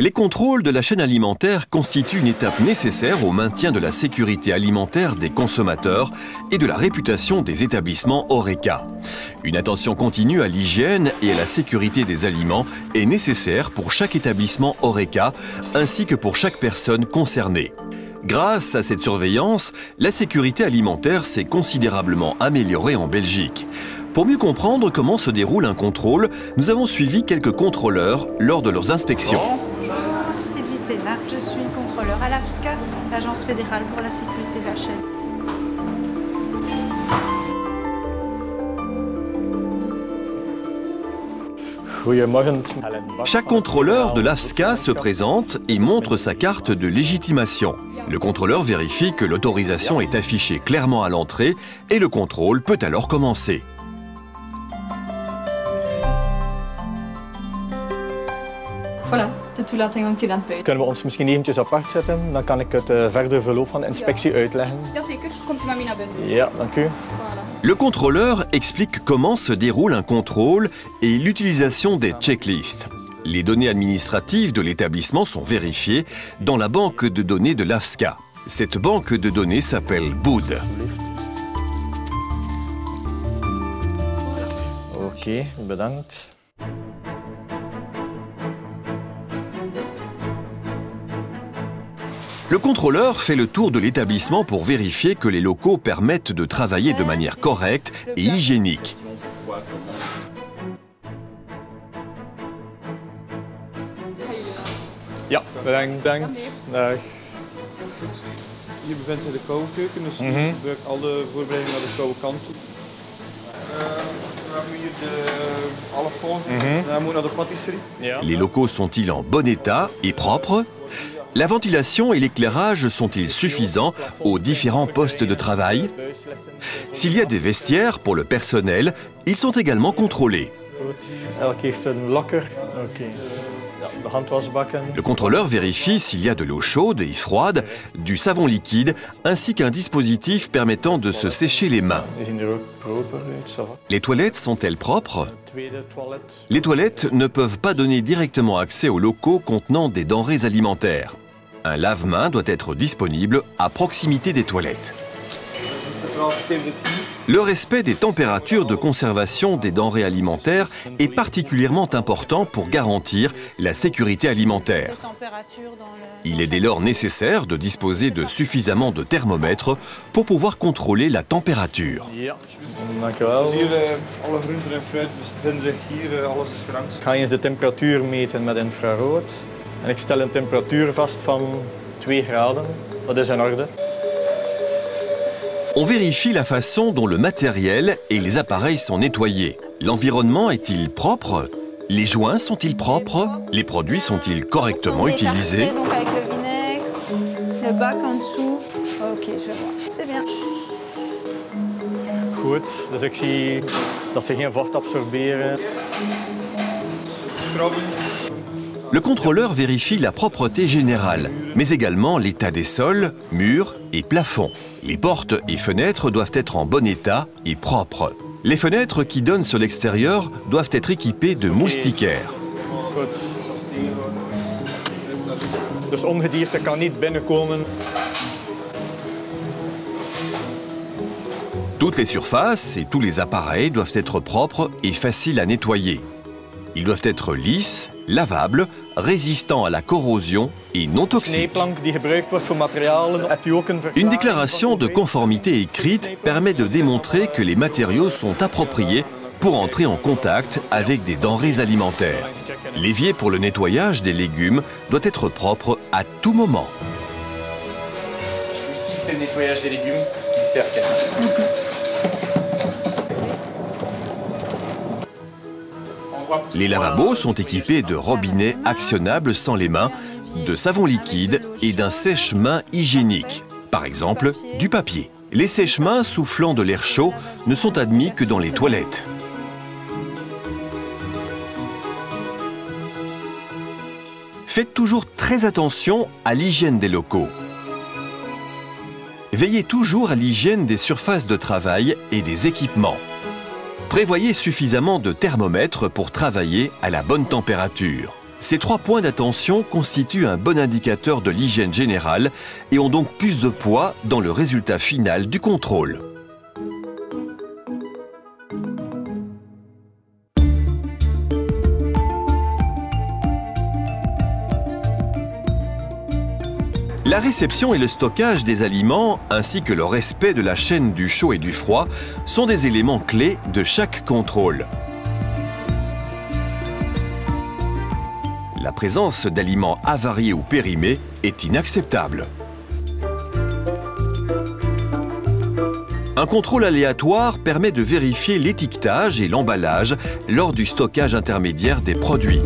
Les contrôles de la chaîne alimentaire constituent une étape nécessaire au maintien de la sécurité alimentaire des consommateurs et de la réputation des établissements Horeca. Une attention continue à l'hygiène et à la sécurité des aliments est nécessaire pour chaque établissement Horeca ainsi que pour chaque personne concernée. Grâce à cette surveillance, la sécurité alimentaire s'est considérablement améliorée en Belgique. Pour mieux comprendre comment se déroule un contrôle, nous avons suivi quelques contrôleurs lors de leurs inspections. Bonjour, Sylvie Sténard, je suis contrôleur à l'AFSCA, l'Agence fédérale pour la sécurité de la chaîne. Chaque contrôleur de l'AFSCA se présente et montre sa carte de légitimation. Le contrôleur vérifie que l'autorisation est affichée clairement à l'entrée et le contrôle peut alors commencer. Voilà, de toelating hangt hier aan het buiten. Kunnen we ons misschien eventjes apart zetten? Dan kan ik het verdere verloop van de inspectie uitleggen. Jazeker, komt u maar mee naar binnen. Ja, dank u. Voilà. Le contrôleur explique comment se déroule un contrôle et l'utilisation des checklists. Les données administratives de l'établissement sont vérifiées dans la banque de données de l'AFSCA. Cette banque de données s'appelle BOOD. Oké, bedankt. Le contrôleur fait le tour de l'établissement pour vérifier que les locaux permettent de travailler de manière correcte et hygiénique. Ja, bedankt. Dag. Hier bevindt zich de koude keuken, dus je gebruikt alle voorbereidingen naar de koude kant toe. We hebben hier alle fondsen, dan moet naar de pâtisserie. Les locaux sont-ils en bon état et propres? La ventilation et l'éclairage sont-ils suffisants aux différents postes de travail? S'il y a des vestiaires pour le personnel, ils sont également contrôlés. Le contrôleur vérifie s'il y a de l'eau chaude et froide, du savon liquide, ainsi qu'un dispositif permettant de se sécher les mains. Les toilettes sont-elles propres? Les toilettes ne peuvent pas donner directement accès aux locaux contenant des denrées alimentaires. Un lave-mains doit être disponible à proximité des toilettes. Le respect des températures de conservation des denrées alimentaires est particulièrement important pour garantir la sécurité alimentaire. Il est dès lors nécessaire de disposer de suffisamment de thermomètres pour pouvoir contrôler la température. Ga je eens de temperatuur meten met infrarood. En ik stel een temperatuur vast van 2 graden. Dat is in orde. On vérifie la façon dont le matériel et les appareils sont nettoyés. L'environnement est-il propre? Les joints sont-ils propres? Les produits sont-ils correctement utilisés? Donc avec le vinaigre, le bac en dessous. Ok, je vois. C'est bien. Goed, dus ik zie dat ze geen vocht absorberen. Le contrôleur vérifie la propreté générale, mais également l'état des sols, murs et plafonds. Les portes et fenêtres doivent être en bon état et propres. Les fenêtres qui donnent sur l'extérieur doivent être équipées de moustiquaires. Dus ongedierte kan niet binnenkomen. Toutes les surfaces et tous les appareils doivent être propres et faciles à nettoyer. Ils doivent être lisses, lavables, résistants à la corrosion et non toxiques. Une déclaration de conformité écrite permet de démontrer que les matériaux sont appropriés pour entrer en contact avec des denrées alimentaires. L'évier pour le nettoyage des légumes doit être propre à tout moment. Ici, c'est le nettoyage des légumes qui sert qu'à ça. Les lavabos sont équipés de robinets actionnables sans les mains, de savon liquide et d'un sèche-mains hygiénique, par exemple du papier. Les sèche-mains soufflant de l'air chaud ne sont admis que dans les toilettes. Faites toujours très attention à l'hygiène des locaux. Veillez toujours à l'hygiène des surfaces de travail et des équipements. Prévoyez suffisamment de thermomètres pour travailler à la bonne température. Ces 3 points d'attention constituent un bon indicateur de l'hygiène générale et ont donc plus de poids dans le résultat final du contrôle. La réception et le stockage des aliments, ainsi que le respect de la chaîne du chaud et du froid, sont des éléments clés de chaque contrôle. La présence d'aliments avariés ou périmés est inacceptable. Un contrôle aléatoire permet de vérifier l'étiquetage et l'emballage lors du stockage intermédiaire des produits.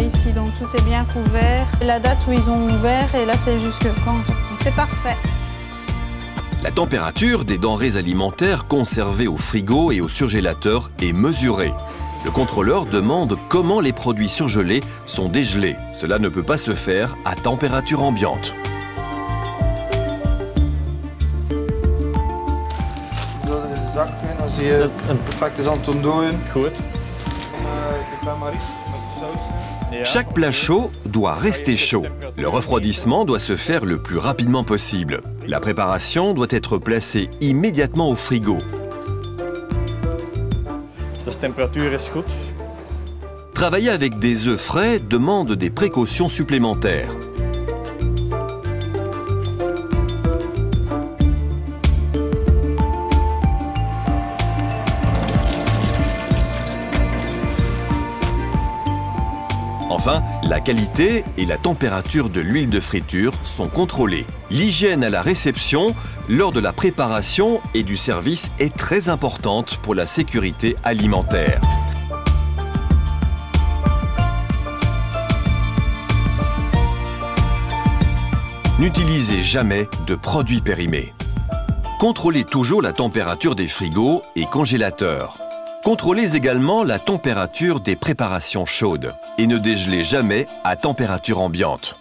Ici, donc tout est bien couvert. La date où ils ont ouvert et là c'est jusque quand. Donc c'est parfait. La température des denrées alimentaires conservées au frigo et au surgélateur est mesurée. Le contrôleur demande comment les produits surgelés sont dégelés. Cela ne peut pas se faire à température ambiante. Zo, er is een zak in, dan zie je een perfecte zand ontdooien. Goed. Ik ben Maries met de saus. Chaque plat chaud doit rester chaud. Le refroidissement doit se faire le plus rapidement possible. La préparation doit être placée immédiatement au frigo. Dus de temperatuur is goed. Travailler avec des œufs frais demande des précautions supplémentaires. Enfin, la qualité et la température de l'huile de friture sont contrôlées. L'hygiène à la réception, lors de la préparation et du service est très importante pour la sécurité alimentaire. N'utilisez jamais de produits périmés. Contrôlez toujours la température des frigos et congélateurs. Contrôlez également la température des préparations chaudes et ne dégelez jamais à température ambiante.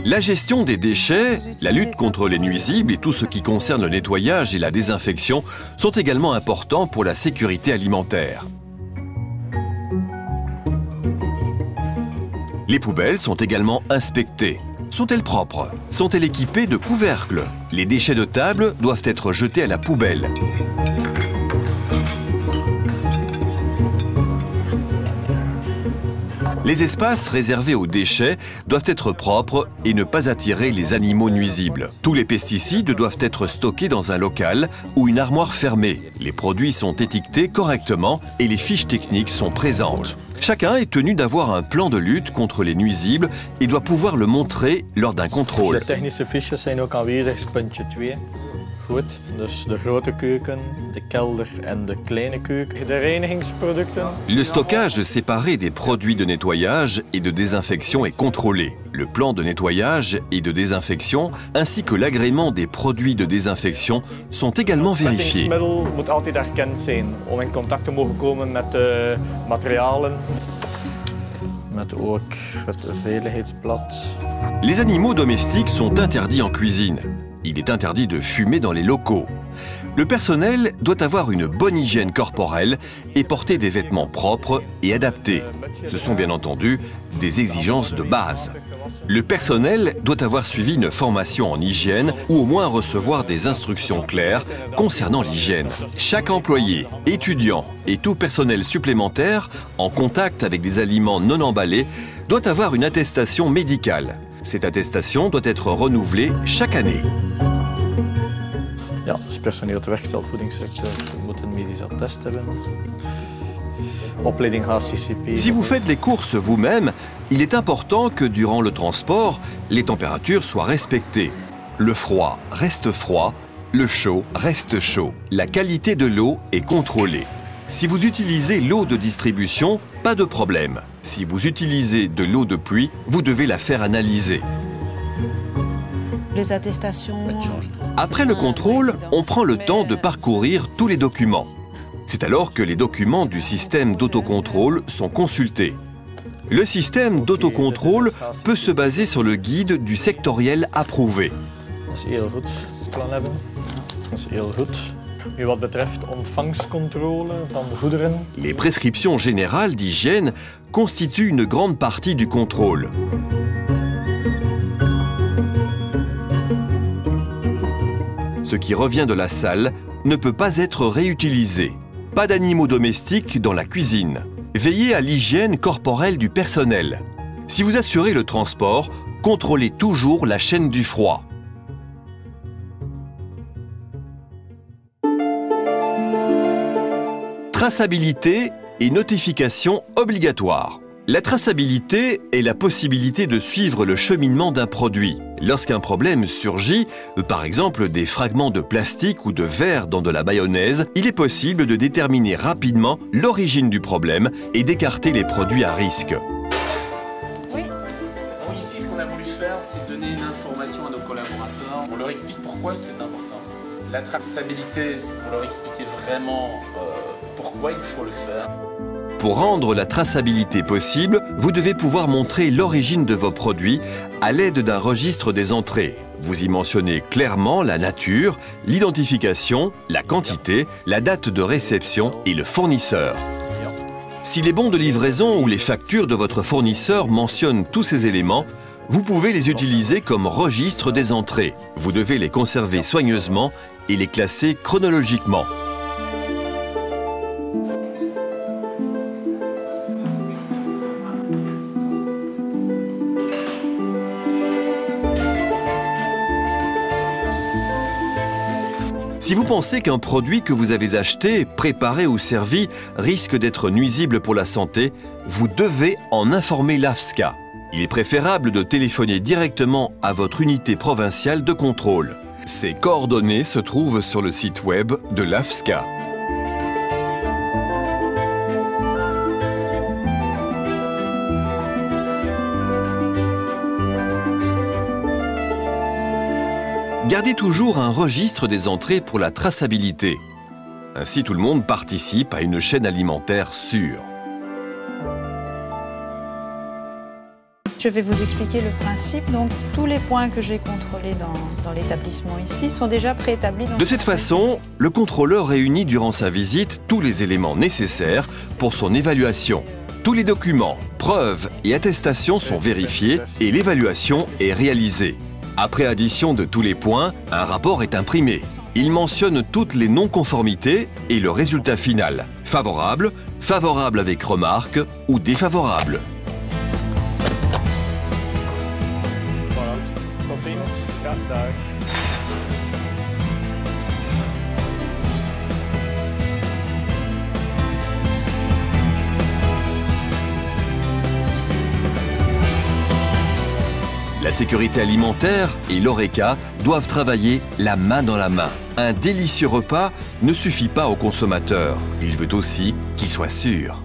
La gestion des déchets, la lutte contre les nuisibles et tout ce qui concerne le nettoyage et la désinfection sont également importants pour la sécurité alimentaire. Les poubelles sont également inspectées. Sont-elles propres? Sont-elles équipées de couvercles? Les déchets de table doivent être jetés à la poubelle. Les espaces réservés aux déchets doivent être propres et ne pas attirer les animaux nuisibles. Tous les pesticides doivent être stockés dans un local ou une armoire fermée. Les produits sont étiquetés correctement et les fiches techniques sont présentes. Chacun est tenu d'avoir un plan de lutte contre les nuisibles et doit pouvoir le montrer lors d'un contrôle. De technische fiches zijn ook aanwezig, puntje 2. Goed, dus de grote keuken, de kelder en de kleine keuken. De reinigingsproducten. Le stockage séparé des produits de nettoyage et de désinfection est contrôlé. Le plan de nettoyage et de désinfection ainsi que l'agrément des produits de désinfection sont également vérifiés. Het mettingsmiddel moet altijd erkend zijn om in contact te mogen komen met materialen. Met ook het veiligheidsblad. Les animaux domestiques sont interdits en cuisine. Il est interdit de fumer dans les locaux. Le personnel doit avoir une bonne hygiène corporelle et porter des vêtements propres et adaptés. Ce sont bien entendu des exigences de base. Le personnel doit avoir suivi une formation en hygiène ou au moins recevoir des instructions claires concernant l'hygiène. Chaque employé, étudiant et tout personnel supplémentaire en contact avec des aliments non emballés doit avoir une attestation médicale. Cette attestation doit être renouvelée chaque année. Ja, dus personeel uit de werkstelsvoedingssector moet een medisch attest hebben. Opleiding HCCP. Si vous faites les courses vous-même, il est important que durant le transport, les températures soient respectées. Le froid reste froid, le chaud reste chaud. La qualité de l'eau est contrôlée. Si vous utilisez l'eau de distribution, pas de problème. Si vous utilisez de l'eau de pluie, vous devez la faire analyser. Les attestations. Après le contrôle, on prend le temps de parcourir tous les documents. C'est alors que les documents du système d'autocontrôle sont consultés. Le système d'autocontrôle peut se baser sur le guide du sectoriel approuvé. Dat is heel goed, het plan hebben. Dat is heel goed. Nu wat betreft ontvangstcontrole van goederen. Les prescriptions générales d'hygiène constituent une grande partie du contrôle. Ce qui revient de la salle ne peut pas être réutilisé. Pas d'animaux domestiques dans la cuisine. Veillez à l'hygiène corporelle du personnel. Si vous assurez le transport, contrôlez toujours la chaîne du froid. Traçabilité et notification obligatoires. La traçabilité est la possibilité de suivre le cheminement d'un produit. Lorsqu'un problème surgit, par exemple des fragments de plastique ou de verre dans de la mayonnaise, il est possible de déterminer rapidement l'origine du problème et d'écarter les produits à risque. Oui. Bon, ici, ce qu'on a voulu faire, c'est donner une information à nos collaborateurs. On leur explique pourquoi c'est important. La traçabilité, c'est pour leur expliquer vraiment pourquoi il faut le faire. Pour rendre la traçabilité possible, vous devez pouvoir montrer l'origine de vos produits à l'aide d'un registre des entrées. Vous y mentionnez clairement la nature, l'identification, la quantité, la date de réception et le fournisseur. Si les bons de livraison ou les factures de votre fournisseur mentionnent tous ces éléments, vous pouvez les utiliser comme registre des entrées. Vous devez les conserver soigneusement et les classer chronologiquement. Si vous pensez qu'un produit que vous avez acheté, préparé ou servi risque d'être nuisible pour la santé, vous devez en informer l'AFSCA. Il est préférable de téléphoner directement à votre unité provinciale de contrôle. Ces coordonnées se trouvent sur le site web de l'AFSCA. Gardez toujours un registre des entrées pour la traçabilité. Ainsi, tout le monde participe à une chaîne alimentaire sûre. Je vais vous expliquer le principe. Donc, tous les points que j'ai contrôlés dans l'établissement ici sont déjà préétablis. De cette façon, le contrôleur réunit durant sa visite tous les éléments nécessaires pour son évaluation. Tous les documents, preuves et attestations sont vérifiés et l'évaluation est réalisée. Après addition de tous les points, un rapport est imprimé. Il mentionne toutes les non-conformités et le résultat final. Favorable, favorable avec remarque ou défavorable. Voilà. Tot ziens. Ja, dag. La sécurité alimentaire et l'ORECA doivent travailler la main dans la main. Un délicieux repas ne suffit pas au consommateur. Il veut aussi qu'il soit sûr.